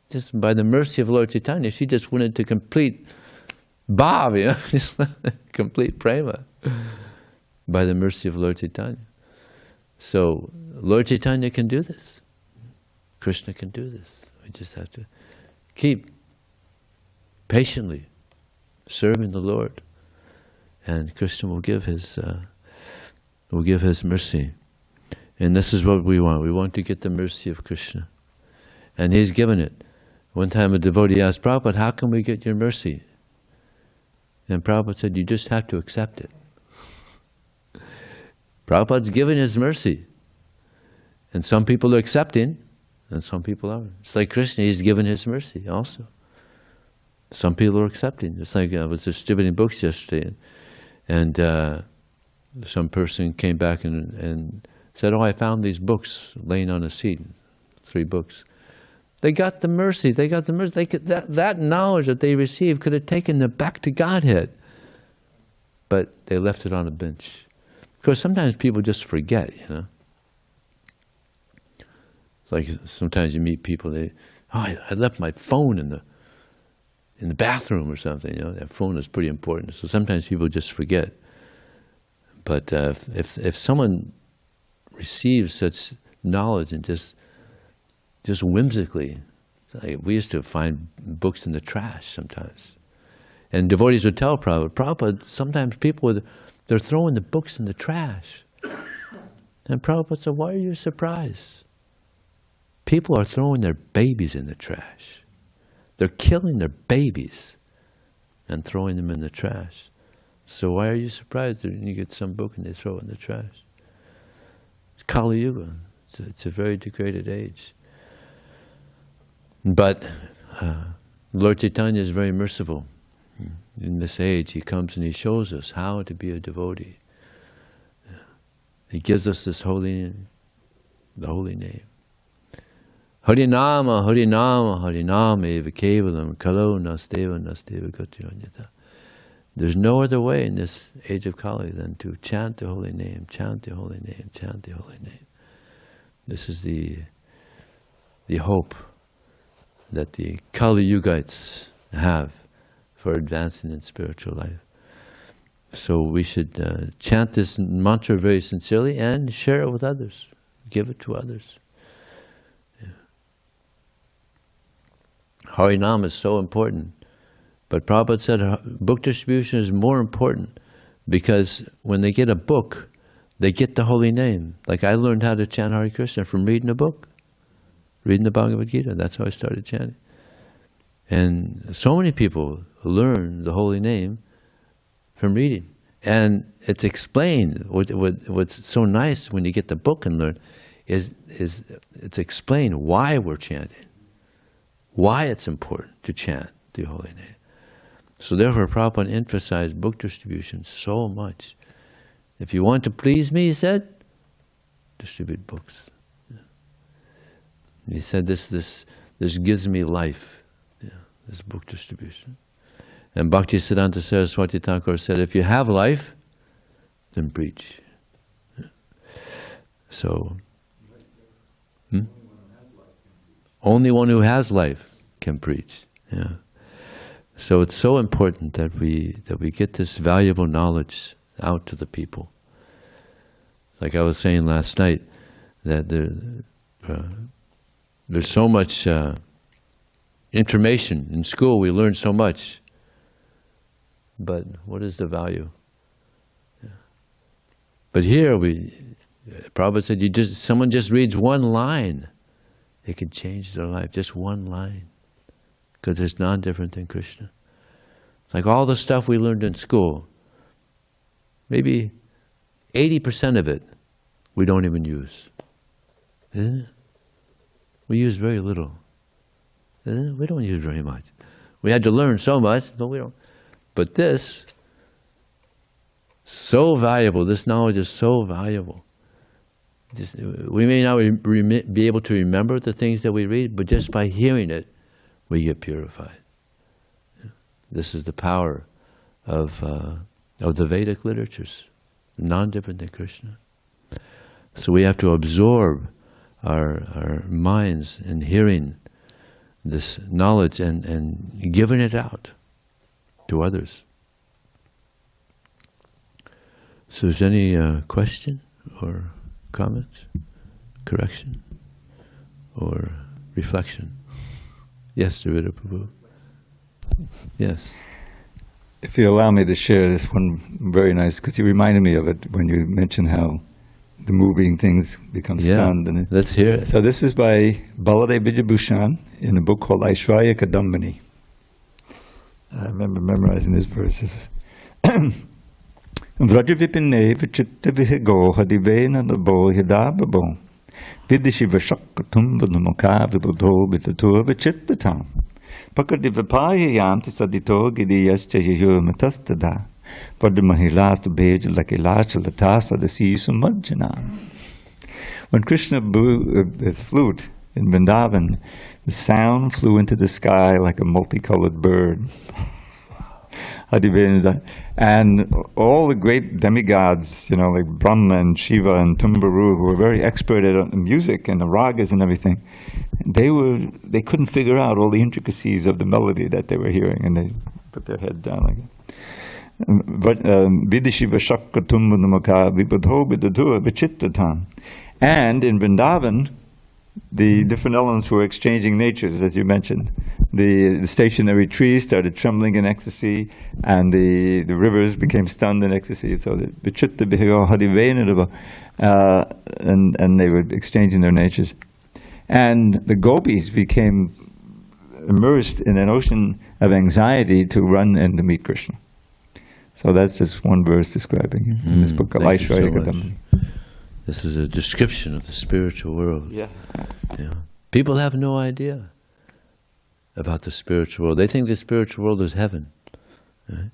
Speaker 1: Just by the mercy of Lord Chaitanya, she just went into complete bhav, you know, just complete prema, by the mercy of Lord Chaitanya. So Lord Chaitanya can do this. Krishna can do this. We just have to keep patiently serving the Lord, and Krishna will give his mercy. And this is what we want. We want to get the mercy of Krishna, and he's given it. One time a devotee asked Prabhupada, how can we get your mercy? And Prabhupada said, you just have to accept it. Prabhupada's given his mercy, and some people are accepting, and some people aren't. It's like Krishna, he's given his mercy also. Some people are accepting. It's like I was distributing books yesterday, and some person came back and said, oh, I found these books laying on a seat, 3 books. They got the mercy. They got the mercy. That knowledge that they received could have taken them back to Godhead, but they left it on a bench. Because sometimes people just forget, you know. It's like sometimes you meet people, I left my phone in in the bathroom or something. That phone is pretty important. So sometimes people just forget. But if someone receives such knowledge and just whimsically, like we used to find books in the trash sometimes. And devotees would tell Prabhupada, sometimes they're throwing the books in the trash. And Prabhupada said, why are you surprised? People are throwing their babies in the trash. They're killing their babies and throwing them in the trash. So why are you surprised when you get some book and they throw it in the trash? It's Kali Yuga. It's a very degraded age. But Lord Chaitanya is very merciful. In this age, he comes and he shows us how to be a devotee. He gives us this the holy name. Harinama, Harinama, Harinama eva kevalam kalo nasteva nasteva gatiranyata. There's no other way in this age of Kali than to chant the holy name, chant the holy name, chant the holy name. This is the hope that the Kali Yugites have for advancing in spiritual life. So we should chant this mantra very sincerely and share it with others. Give it to others. Yeah. Harinam is so important. But Prabhupada said book distribution is more important because when they get a book, they get the holy name. Like I learned how to chant Hare Krishna from reading a book, reading the Bhagavad Gita. That's how I started chanting. And so many people learn the holy name from reading. And it's explained, what's so nice when you get the book and learn, is it's explained why we're chanting, why it's important to chant the holy name. So therefore Prabhupada emphasized book distribution so much. If you want to please me, he said, distribute books. He said this gives me life, this book distribution. And Bhaktisiddhanta Saraswati Thakur said, if you have life, then preach. So, only one who has life can preach. Yeah. So it's so important that we get this valuable knowledge out to the people. Like I was saying last night, that there's so much information in school. We learn so much. But what is the value? Yeah. But here Prabhupada said, someone just reads one line, it can change their life. Just one line, because it's not different than Krishna. Like all the stuff we learned in school, maybe 80% of it we don't even use, isn't it? We use very little, isn't it? We don't use very much. We had to learn so much, but we don't. But this, so valuable, this knowledge is so valuable. We may not be able to remember the things that we read, but just by hearing it, we get purified. This is the power of the Vedic literatures, non-different than Krishna. So we have to absorb our minds in hearing this knowledge and giving it out to others. So is there any question or comment, correction, or reflection? Yes, Srivida Prabhu. Yes.
Speaker 3: If you allow me to share this one very nice, because you reminded me of it when you mentioned how the moving things become stunned. And
Speaker 1: let's hear it.
Speaker 3: So this is by Baladev Vijayabhushan in a book called Aishwarya Kadambini. I remember memorizing this verse. Vrajavipine vichitta vihigo hadivena nabo hidababo vidishi vashakatum vadamaka vibudho vitatur vichittatam pakadivapayayam tisadito gidiyascha yahu matastada vadamahilas bej lakilacha latasa dasi sumajjana. When Krishna blew his flute in Vrindavan, the sound flew into the sky like a multicolored bird. Hadivenada. And all the great demigods, you know, like Brahma and Shiva and Tumbaru, who were very expert at music and the ragas and everything, they couldn't figure out all the intricacies of the melody that they were hearing, and they put their head down like that. But Vidishiva Shakka Tumbunamaka Vibadho Vidadua Vichittatam. And in Vrindavan, the different elements were exchanging natures, as you mentioned. The stationary trees started trembling in ecstasy, and the rivers became stunned in ecstasy. So the Vichitta Bihigo Hadivenadava, and they were exchanging their natures. And the gopis became immersed in an ocean of anxiety to run and to meet Krishna. So that's just one verse describing in this book of ISKCON.
Speaker 1: This is a description of the spiritual world.
Speaker 3: Yeah.
Speaker 1: Yeah. People have no idea about the spiritual world. They think the spiritual world is heaven. Right?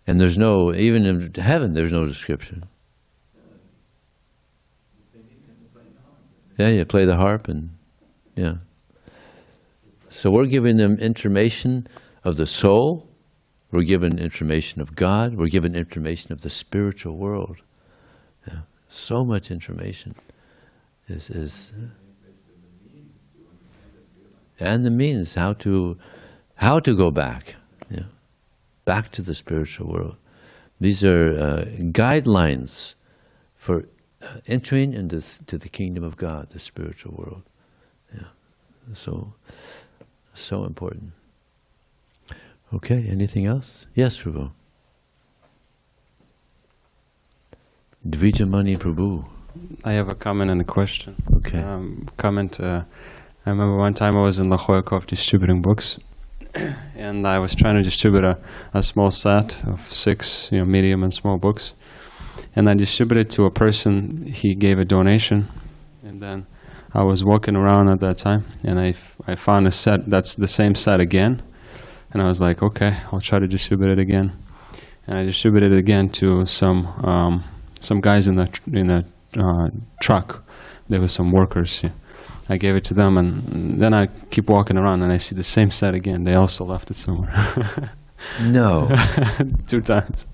Speaker 1: And there's no, even in heaven, there's no description. Yeah, you play the harp and, yeah. So we're giving them information of the soul, we're given information of God, we're given information of the spiritual world. Yeah. So much information is and the means how to go back, yeah, back to the spiritual world. These are guidelines for entering into the kingdom of God, the spiritual world. Yeah, so important. Okay, anything else? Yes, Prabhu. Dvijamani Prabhu.
Speaker 4: I have a comment and a question.
Speaker 1: Okay.
Speaker 4: Comment. I remember one time I was in La Jolla distributing books, and I was trying to distribute a small set of 6, medium and small books, and I distributed to a person. He gave a donation, and then I was walking around at that time, and I found a set that's the same set again, and I was like, okay, I'll try to distribute it again, and I distributed it again to some guys in the truck. There were some workers. I gave it to them, and then I keep walking around, and I see the same set again. They also left it somewhere.
Speaker 1: No.
Speaker 4: 2 times.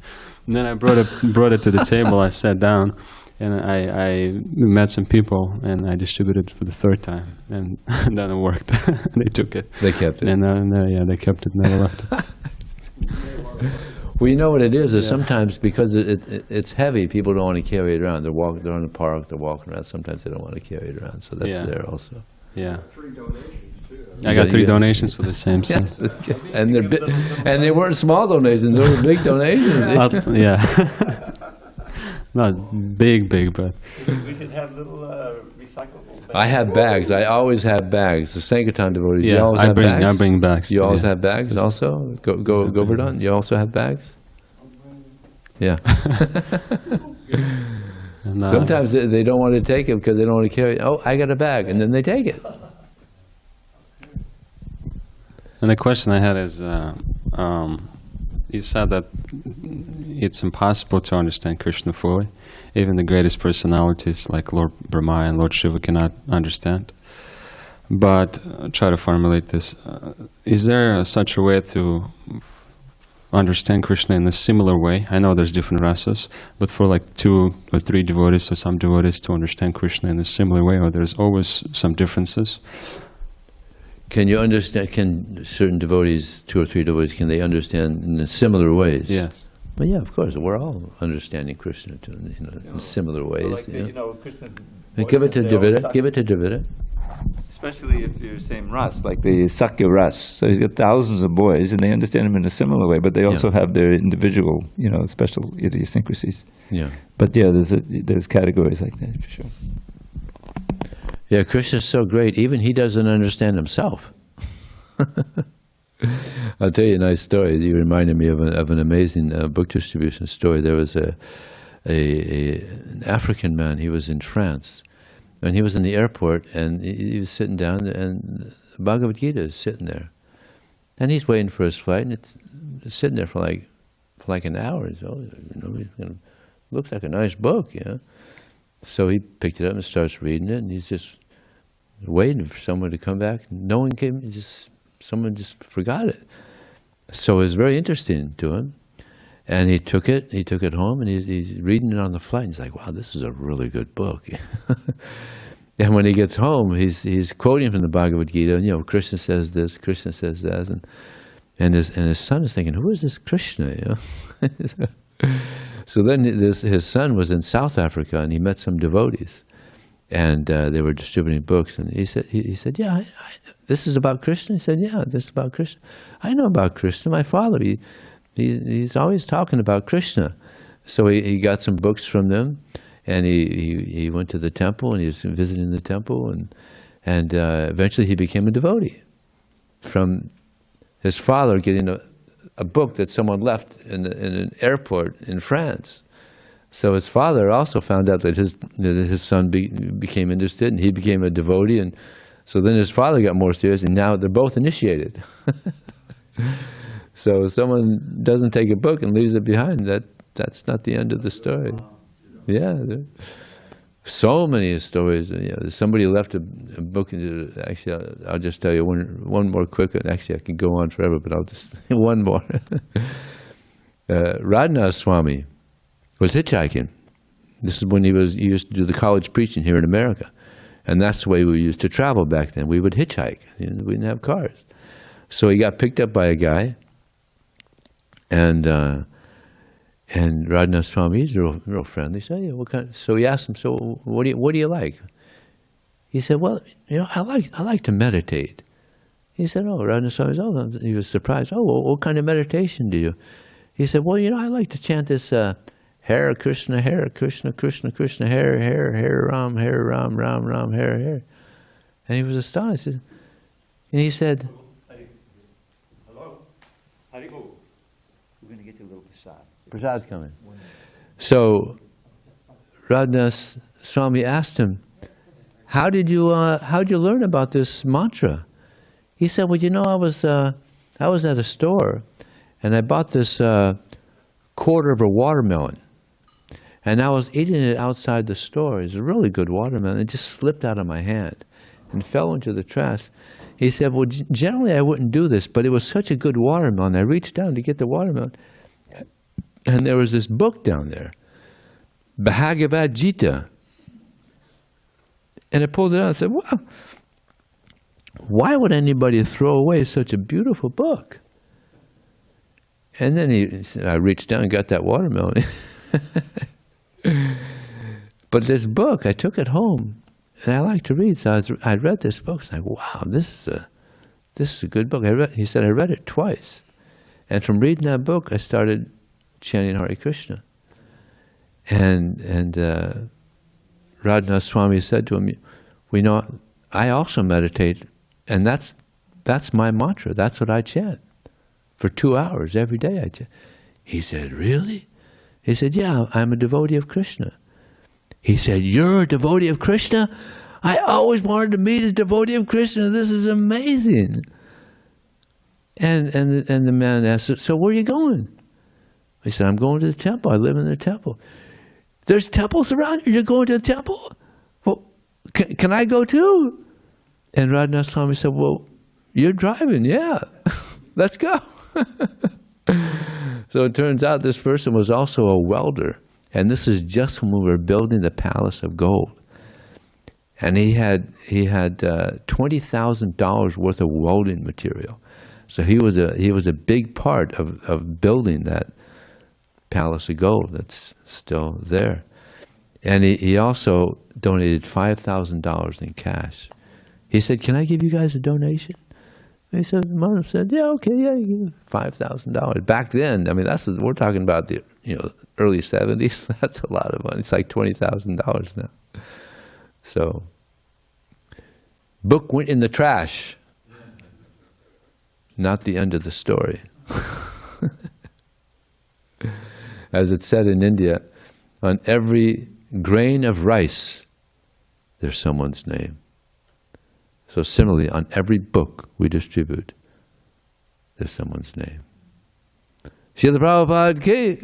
Speaker 4: And then I brought it to the table. I sat down, and I met some people, and I distributed it for the 3rd time, and then it worked. They took it.
Speaker 1: They kept it.
Speaker 4: And yeah, they kept it. Never left it.
Speaker 1: Well, you know what it is sometimes because it's heavy, people don't want to carry it around. They're in the park, they're walking around. Sometimes they don't want to carry it around, so that's there also.
Speaker 4: Yeah.
Speaker 2: 3 donations too.
Speaker 4: I got 3 donations for the same set.
Speaker 1: And and they weren't small donations; they were big donations.
Speaker 4: Yeah. Not big, but.
Speaker 3: We should have little recyclable bags.
Speaker 1: I have bags. I always have bags. The Sankirtan devotees.
Speaker 4: Yeah,
Speaker 1: you always have bags?
Speaker 4: I bring bags.
Speaker 1: You always have bags also? Govardhan, you also have bags? Yeah.
Speaker 4: And,
Speaker 1: sometimes they don't want to take it because they don't want to carry it. Oh, I got a bag. And then they take it.
Speaker 4: And the question I had is, you said that it's impossible to understand Krishna fully. Even the greatest personalities like Lord Brahma and Lord Shiva cannot understand. But try to formulate this. Is there such a way to understand Krishna in a similar way? I know there's different rasas, but for like 2 or 3 devotees or some devotees to understand Krishna in a similar way, or there's always some differences?
Speaker 1: Can you understand, can certain devotees, 2 or 3 devotees, can they understand in similar ways?
Speaker 4: Yes.
Speaker 1: Well, yeah, of course. We're all understanding Krishna in similar ways.
Speaker 3: Krishna's
Speaker 1: Give it to Dravida. Give it to Dravida.
Speaker 3: Especially if you're same ras, like the Sakya ras. So he's got thousands of boys, and they understand him in a similar way, but they also have their individual, special idiosyncrasies.
Speaker 1: Yeah.
Speaker 3: But yeah, there's categories like that for sure.
Speaker 1: Yeah, Krishna's so great. Even he doesn't understand himself. I'll tell you a nice story. You reminded me of an amazing book distribution story. There was an African man. He was in France, and he was in the airport, and he was sitting down, and Bhagavad Gita is sitting there, and he's waiting for his flight, and it's sitting there for like an hour. So, looks like a nice book, So he picked it up and starts reading it, and he's just waiting for someone to come back. No one came. Someone just forgot it. So it was very interesting to him. And he took it home, and he's reading it on the flight. And he's like, wow, this is a really good book. And when he gets home, he's quoting from the Bhagavad Gita, and, Krishna says this, Krishna says that, and his son is thinking, who is this Krishna? So then his son was in South Africa, and he met some devotees, and they were distributing books, and he said, yeah, this is about Krishna? He said, yeah, this is about Krishna. I know about Krishna. My father, he's always talking about Krishna. So he got some books from them, and he went to the temple, and he was visiting the temple, and eventually he became a devotee from his father getting a book that someone left in an airport in France. So his father also found out that his son became interested, and he became a devotee, and so then his father got more serious, and now they're both initiated. So if someone doesn't take a book and leaves it behind, that's not the end of the story. Yeah, so many stories. Somebody left a book. Actually, I'll just tell you one more quick. Actually, I can go on forever, but I'll just one more. Radhanath Swami was hitchhiking. This is when he used to do the college preaching here in America, and that's the way we used to travel back then. We would hitchhike. We didn't have cars, so he got picked up by a guy, and Radhanath Swami, he's real friendly. So so he asked him, so what do you like? He said, well, I like to meditate. He said, oh, Radhanath Swami, he was surprised. Oh, well, what kind of meditation do you? He said, well, I like to chant this Hare Krishna, Krishna, Krishna, Hare Ram, Ram, Ram, Hare. And he was astonished. And he said,
Speaker 3: hello, Haribo. We're going to get you a little prasad.
Speaker 1: Prasad's coming. So Radhanath Swami asked him, how'd you learn about this mantra? He said, well, I was at a store, and I bought this quarter of a watermelon, and I was eating it outside the store. It was a really good watermelon. It just slipped out of my hand and fell into the trash. He said, well, generally I wouldn't do this, but it was such a good watermelon. I reached down to get the watermelon, and there was this book down there, Bhagavad Gita. And I pulled it out and said, wow, why would anybody throw away such a beautiful book? And then I reached down and got that watermelon. But this book, I took it home, and I like to read. So I read this book. I was like, wow, this is a good book. He said, I read it twice. And from reading that book, I started chanting Hare Krishna. And Radhanath Swami said to him, I also meditate, and that's my mantra. That's what I chant. For 2 hours every day I chant. He said, really? He said, yeah, I'm a devotee of Krishna. He said, you're a devotee of Krishna? I always wanted to meet a devotee of Krishna. This is amazing. And the man asked, so where are you going? He said, I'm going to the temple. I live in the temple. There's temples around you? You're going to the temple? Well, can I go too? And Radhanath Swami said, well, you're driving, yeah. Let's go. So it turns out this person was also a welder. And this is just when we were building the Palace of Gold. And he had $20,000 worth of welding material. So he was a big part of building that Palace of Gold that's still there. And he also donated $5,000 in cash. He said, can I give you guys a donation? They said, Mom said, yeah, okay, yeah, you give $5,000. Back then, I mean, we're talking about the early 70s. That's a lot of money. It's like $20,000 now. So, book went in the trash. Not the end of the story. As it's said in India, on every grain of rice, there's someone's name. So similarly, on every book we distribute, there's someone's name. Srila Prabhupada ki